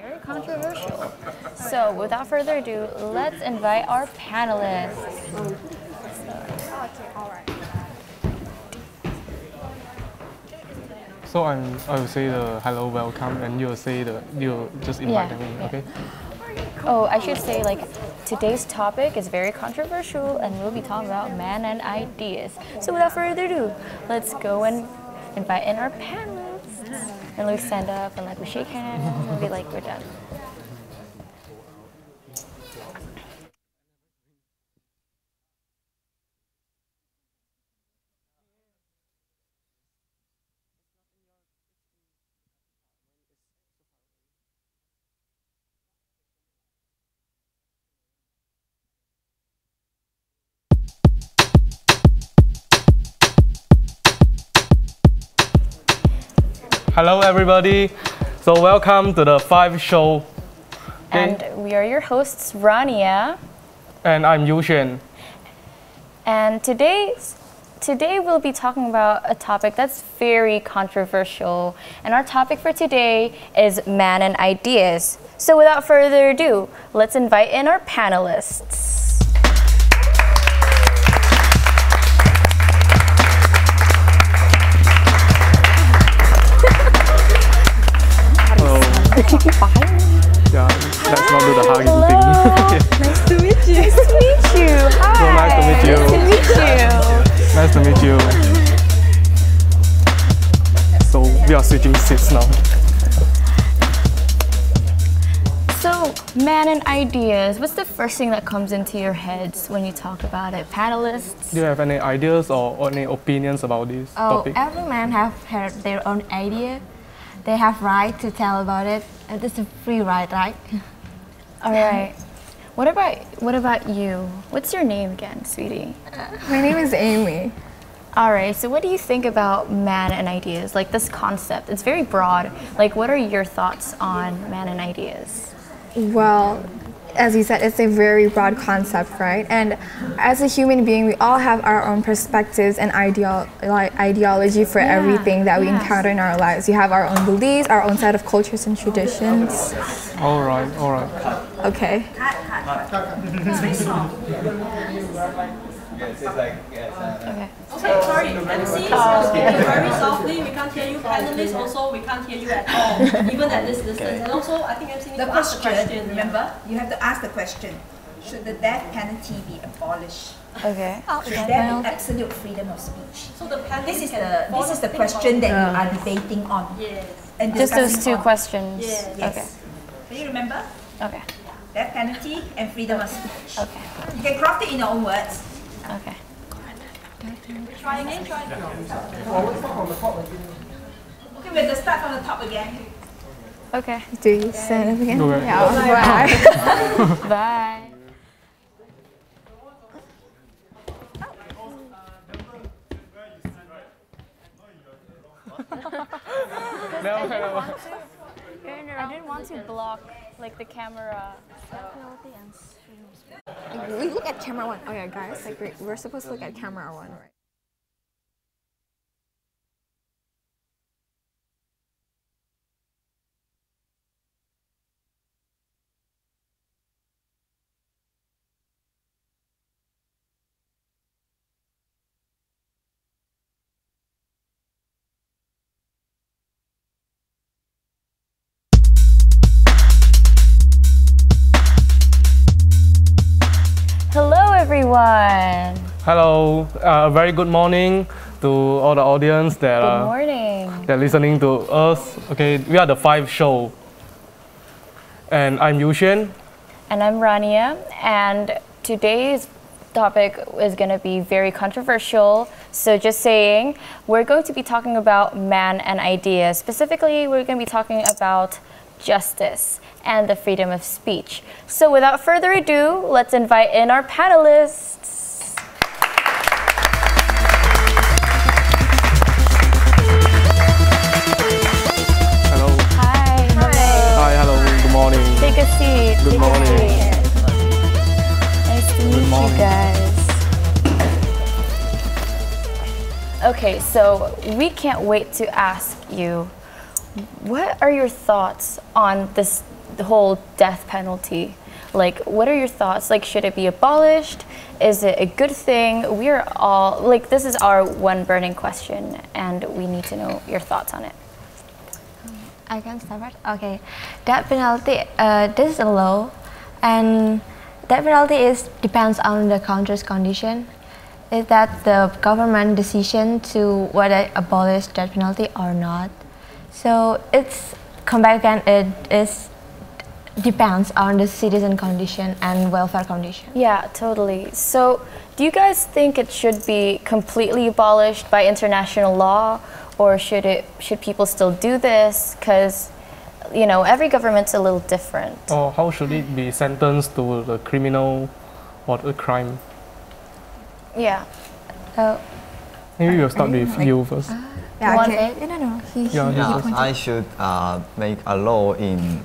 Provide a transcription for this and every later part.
Very controversial. So without further ado, let's invite our panelists. So I will say the hello, welcome, and you'll say you'll just invite them in, okay? Oh, I should say today's topic is very controversial and we'll be talking about man and ideas. So without further ado, let's go and invite in our panelists. And we stand up and we shake hands and we're done. Hello everybody, so welcome to the 5 show. Okay. And we are your hosts, Rania. And I'm Yushen. And today we'll be talking about a topic that's very controversial. And our topic for today is man and ideas. So without further ado, let's invite in our panelists. Yeah, let's not do the hugging thing. Nice to meet you. Nice to meet you. Hi. So nice to meet you. Nice to meet you. Nice to meet you. So we are switching seats now. So, man and ideas. What's the first thing that comes into your heads when you talk about it? Panelists? Do you have any ideas or any opinions about this topic? Every man have their own idea. They have right to tell about it, and it's a free right? All right. What about you? What's your name again, sweetie? My name is Amy. All right. So what do you think about man and ideas? Like this concept, it's very broad. Like, what are your thoughts on man and ideas? Well, as you said, it's a very broad concept, right? And as a human being, we all have our own perspectives and ideology for everything that we encounter in our lives. We have our own beliefs, our own set of cultures and traditions. All right. Okay. Okay. Okay, sorry, MC, very softly, we can't hear you. Panelists also, we can't hear you at all, even at this distance. And also, I think MC needs to ask the question. Remember, you have to ask the question. Should the death penalty be abolished? Okay. Should there be absolute freedom of speech? So the This is the question that you are debating on. Yes. And Just those discussing two on. questions. Yes. Okay. Can you remember? Okay. Death penalty and freedom of speech. Okay. You can craft it in your own words. Okay. Try again, try again. Okay, we have to start from the top again. Okay. Do you say it again? Okay. Yeah. Bye. Bye. I didn't want to block the camera. We look at camera 1. Oh yeah, guys, we're supposed to look at camera 1, right? Hello, everyone. Hello, a very good morning to all the audience that Good morning. they're listening to us. Okay, we are the 5 show. And I'm Yushen. And I'm Rania. And today's topic is going to be very controversial. So just saying, we're going to be talking about man and ideas. Specifically, we're going to be talking about justice and the freedom of speech. So without further ado, let's invite in our panelists. Hello. Hi. Hi, hello, good morning. Take a seat. Good Take morning. A seat. Nice to meet you guys. Okay, so we can't wait to ask you, what are your thoughts on the the whole death penalty. Like, what are your thoughts? Like, should it be abolished? Is it a good thing? We are all, like, this is our one burning question, and we need to know your thoughts on it. I can start first. Okay, death penalty. This is a law, and death penalty depends on the country's condition. Is that the government decision to whether abolish death penalty or not? So it's come back again. It is depends on the citizen condition and welfare condition. Yeah, totally. So, do you guys think it should be completely abolished by international law, or should people still do this? Because, you know, every government's a little different. Or how should it be sentenced to the criminal or the crime? Yeah. Maybe we'll start with you first. Yeah, want okay. it? No. He Yeah, pointed. I should make a law in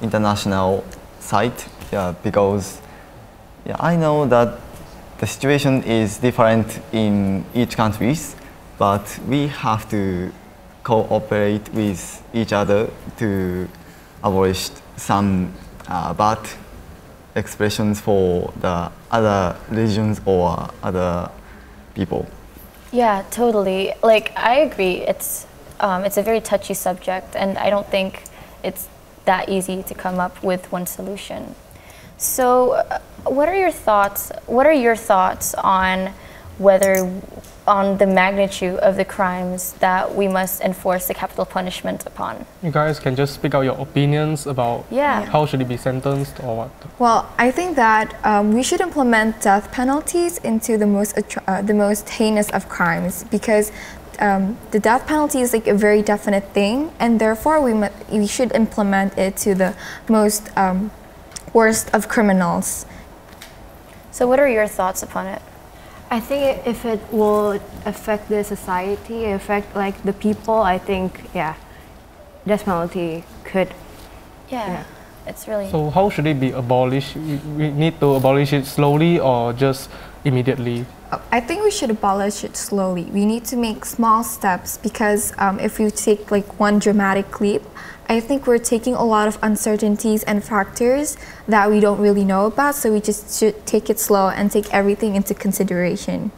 international site. Yeah, because I know that the situation is different in each countries, but we have to cooperate with each other to abolish some bad expressions for the other religions or other people. Yeah, totally. Like, I agree. It's a very touchy subject, and I don't think it's that easy to come up with one solution. So, what are your thoughts? What are your thoughts on on the magnitude of the crimes that we must enforce the capital punishment upon? You guys can just speak out your opinions about how should it be sentenced or what. Well, I think that we should implement death penalties into the most heinous of crimes, because the death penalty is like a very definite thing, and therefore we should implement it to the most worst of criminals. So, what are your thoughts upon it? I think if it will affect the society, affect like the people, I think death penalty could. Yeah, it's really. So how should it be abolished? We need to abolish it slowly or just immediately? I think we should abolish it slowly. We need to make small steps, because if we take like one dramatic leap, I think we're taking a lot of uncertainties and factors that we don't really know about, so we just should take it slow and take everything into consideration.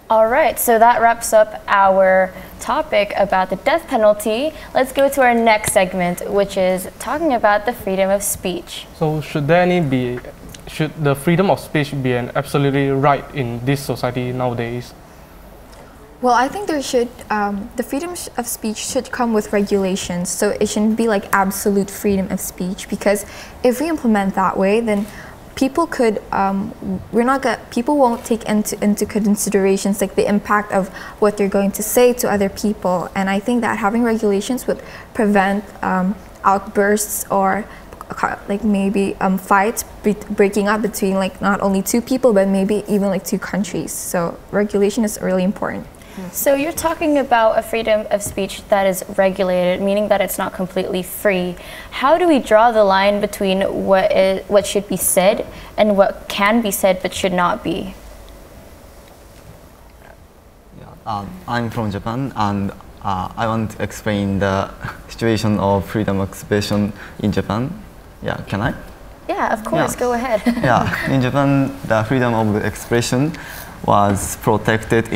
All right, so that wraps up our topic about the death penalty. Let's go to our next segment, which is talking about the freedom of speech. So should the freedom of speech be an absolutely right in this society nowadays? Well, I think the freedom of speech should come with regulations, so it shouldn't be like absolute freedom of speech, because if we implement that way, then people people won't take into considerations like the impact of what they're going to say to other people, and I think that having regulations would prevent outbursts or like maybe fights breaking up between like not only two people but maybe even like two countries. So regulation is really important. So you're talking about a freedom of speech that is regulated, meaning that it's not completely free. How do we draw the line between what should be said and what can be said but should not be? I'm from Japan, and I want to explain the situation of freedom of expression in Japan. Yeah, can I? Yeah, of course, go ahead. Yeah, in Japan, the freedom of expression was protected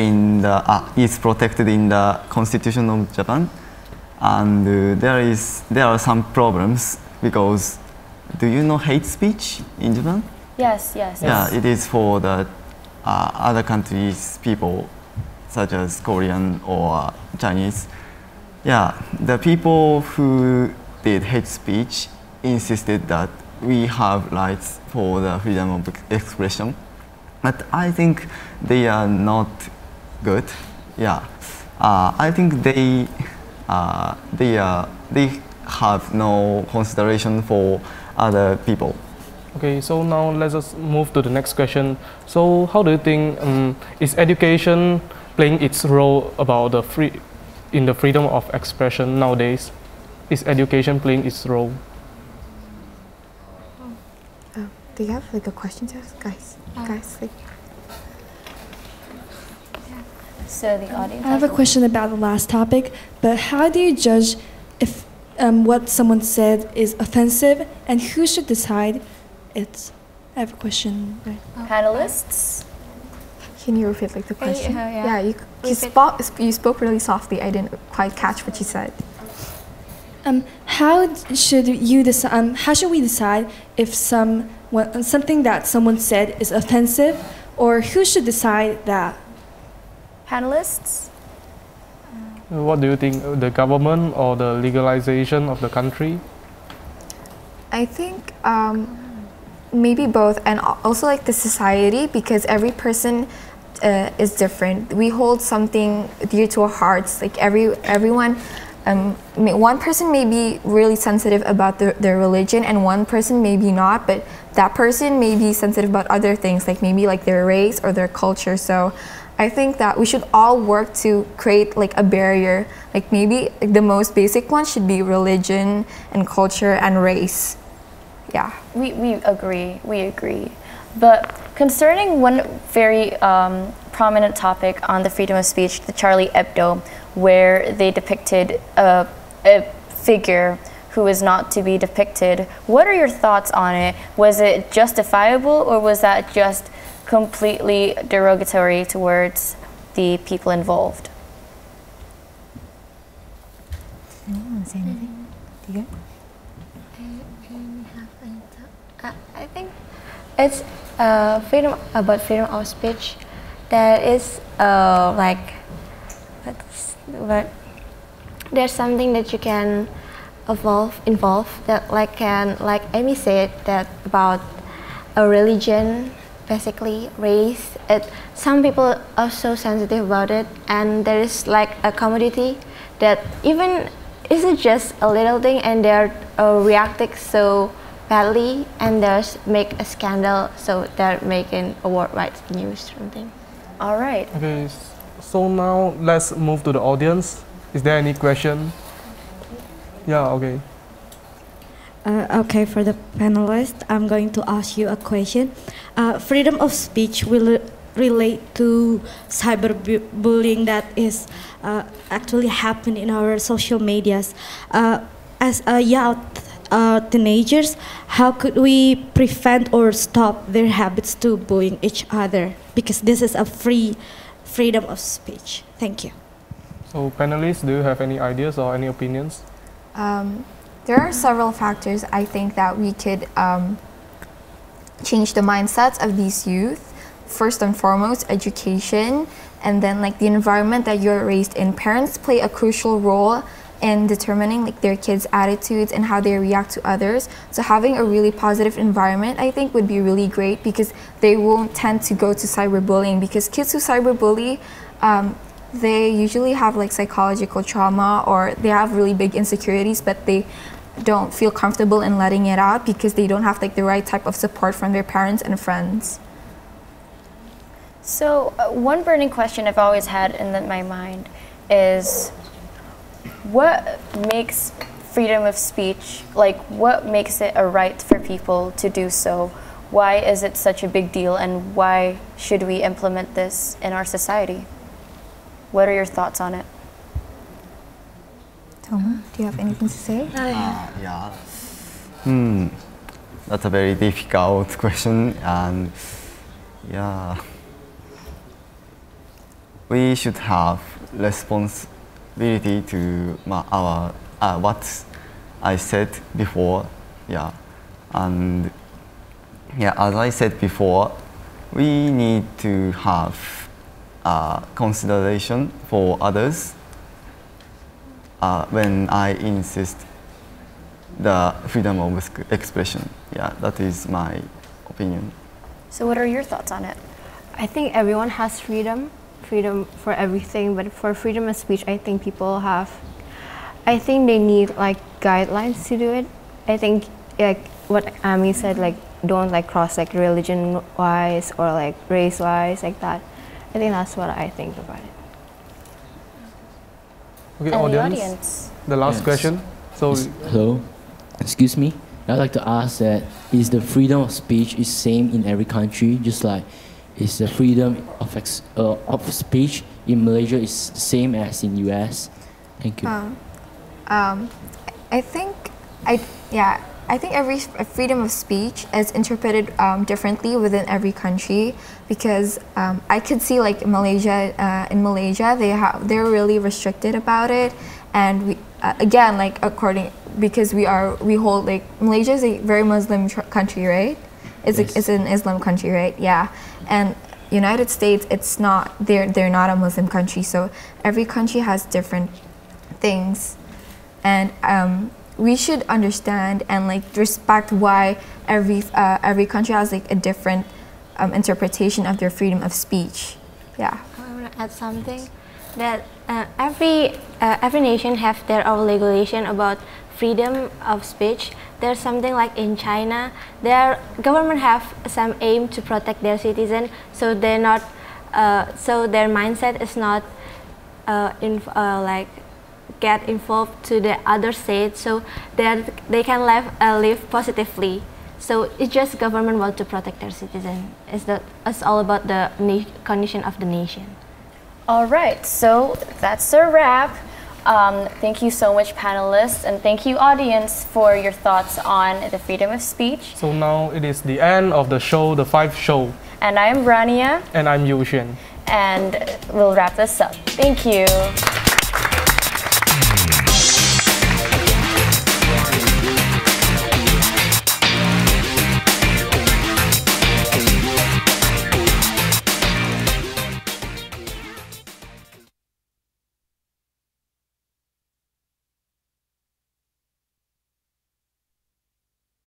is protected in the Constitution of Japan, and there are some problems, because do you know hate speech in Japan? Yes. Yeah, it is for the other countries' people, such as Korean or Chinese. Yeah, the people who did hate speech insisted that we have rights for the freedom of expression. But I think they are not good. Yeah, I think they have no consideration for other people. Okay, so now let's just move to the next question. So how do you think is education playing its role about in the freedom of expression nowadays? Is education playing its role? Do you have like a question to ask, guys? Like. So the audience. I have a question about the last topic, but how do you judge if what someone said is offensive, and who should decide it's? I have a question. Right? Panelists? Can you repeat like the question? yeah. You spoke really softly. I didn't quite catch what you said. How should you decide? How should we decide if something that someone said is offensive, or who should decide that? Panelists? What do you think? The government or the legalization of the country? I think maybe both, and also like the society, because every person is different. We hold something dear to our hearts. Like everyone. One person may be really sensitive about their religion, and one person may be not, but that person may be sensitive about other things, like maybe like their race or their culture. So I think that we should all work to create like a barrier. Like maybe the most basic one should be religion and culture and race. Yeah. We agree. But concerning one very prominent topic on the freedom of speech, the Charlie Hebdo, where they depicted a figure who is not to be depicted. What are your thoughts on it? Was it justifiable, or was that just completely derogatory towards the people involved? Anyone want to say anything? Do you? I think it's freedom of speech. That is but there's something that you can involve that like Amy said, that about a religion, basically race. Some people are so sensitive about it, and there is like a commodity that even is it just a little thing, and they're reacting so badly, and there's make a scandal, so they're making a worldwide news or something. All right. Okay. So now let's move to the audience. Is there any question? Yeah, okay. Okay, for the panelists, I'm going to ask you a question. Freedom of speech will relate to cyberbullying that is actually happening in our social medias. As young teenagers, how could we prevent or stop their habits to bullying each other? Because this is a freedom of speech. Thank you. So panelists, do you have any ideas or any opinions? There are several factors I think that we could change the mindsets of these youth. First and foremost, education, and then like the environment that you're raised in. Parents play a crucial role in determining like their kids' attitudes and how they react to others. So having a really positive environment, I think, would be really great, because they won't tend to go to cyberbullying, because kids who cyberbully, they usually have like psychological trauma, or they have really big insecurities, but they don't feel comfortable in letting it out because they don't have like the right type of support from their parents and friends. So one burning question I've always had in my mind is, what makes freedom of speech, like what makes it a right for people to do so? Why is it such a big deal, and why should we implement this in our society? What are your thoughts on it? Tom, do you have anything to say? Yeah. That's a very difficult question, and yeah, we should have responsibility to our what I said before. Yeah, and yeah, as I said before, we need to have consideration for others when I insist the freedom of expression. Yeah, that is my opinion. So what are your thoughts on it? I think everyone has freedom for everything, but for freedom of speech, I think they need like guidelines to do it. I think like what Ami said, like don't like cross like religion wise or like race wise, like that. I think that's what I think about it. Okay, And the audience. audience. The last question. So Hello, excuse me. I'd like to ask that, is the freedom of speech is same in every country? Just like, is the freedom of speech in Malaysia is the same as in US? Thank you. I think I think every freedom of speech is interpreted differently within every country because I could see like Malaysia in Malaysia they're really restricted about it, and we again like because we hold like Malaysia is a very Muslim country, right? It's an Islam country, right? Yeah, and United States, it's not, they're not a Muslim country, so every country has different things, and we should understand and like respect why every country has like a different interpretation of their freedom of speech. Yeah. I want to add something that every nation have their own regulation about freedom of speech. There's something like in China, their government have some aim to protect their citizens, so they're not, so their mindset is not like get involved to the other state, so they can live positively. So it's just government want to protect their citizen. It's all about the condition of the nation. All right, so that's a wrap. Thank you so much, panelists, and thank you, audience, for your thoughts on the freedom of speech. So now it is the end of the show, the 5 show. And I'm Rania. And I'm Yu Xuan. And we'll wrap this up. Thank you.